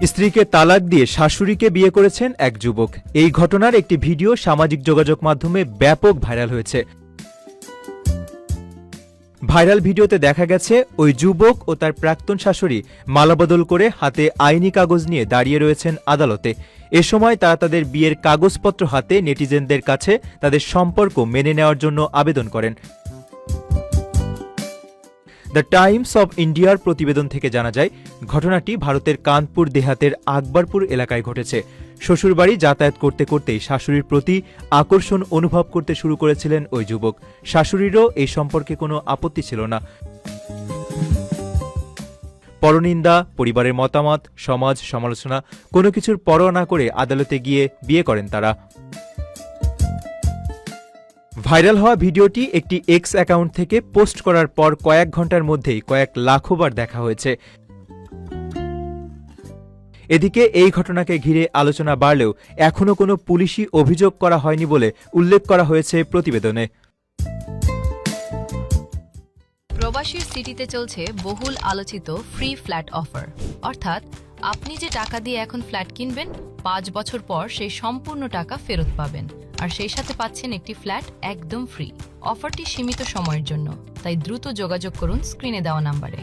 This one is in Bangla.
স্ত্রীকে তালাক দিয়ে শাশুড়িকে বিয়ে করেছেন এক যুবক। এই ঘটনার একটি ভিডিও সামাজিক যোগাযোগ মাধ্যমে ব্যাপক ভাইরাল হয়েছে। ভাইরাল ভিডিওতে দেখা গেছে ওই যুবক ও তার প্রাক্তন শাশুড়ি মালাবদল করে হাতে আইনি কাগজ নিয়ে দাঁড়িয়ে রয়েছেন আদালতে। এ সময় তারা তাদের বিয়ের কাগজপত্র হাতে নেটিজেনদের কাছে তাদের সম্পর্ক মেনে নেওয়ার জন্য আবেদন করেন। দ্য টাইমস অব ইন্ডিয়ার প্রতিবেদন থেকে জানা যায়, ঘটনাটি ভারতের কানপুর দেহাতের আকবরপুর এলাকায় ঘটেছে। শ্বশুরবাড়ি যাতায়াত করতে করতেই শাশুড়ির প্রতি আকর্ষণ অনুভব করতে শুরু করেছিলেন ওই যুবক। শাশুড়িরও এই সম্পর্কে কোনো আপত্তি ছিল না। পরনিন্দা, পরিবারের মতামত, সমাজ সমালোচনা কোনো কিছুর পরোয়া না করে আদালতে গিয়ে বিয়ে করেন তারা। ভাইরাল হওয়া ভিডিওটি একটি এক্স অ্যাকাউন্ট থেকে পোস্ট করার পর কয়েক ঘন্টার মধ্যেই কয়েক লাখবার দেখা হয়েছে। এদিকে এই ঘটনাকে ঘিরে আলোচনা বাড়লেও এখনও কোনো পুলিশি অভিযোগ করা হয়নি বলে উল্লেখ করা হয়েছে প্রতিবেদনে। প্রবাসীর সিটিতে চলছে বহুল আলোচিত ফ্রি ফ্ল্যাট অফার, অর্থাৎ আপনি যে টাকা দিয়ে এখন ফ্ল্যাট কিনবেন 5 বছর পর সেই সম্পূর্ণ টাকা ফেরত পাবেন, আর সেই সাথে পাচ্ছেন একটি ফ্ল্যাট একদম ফ্রি। অফারটি সীমিত সময়ের জন্য, তাই দ্রুত যোগাযোগ করুন স্ক্রিনে দেওয়া নাম্বারে।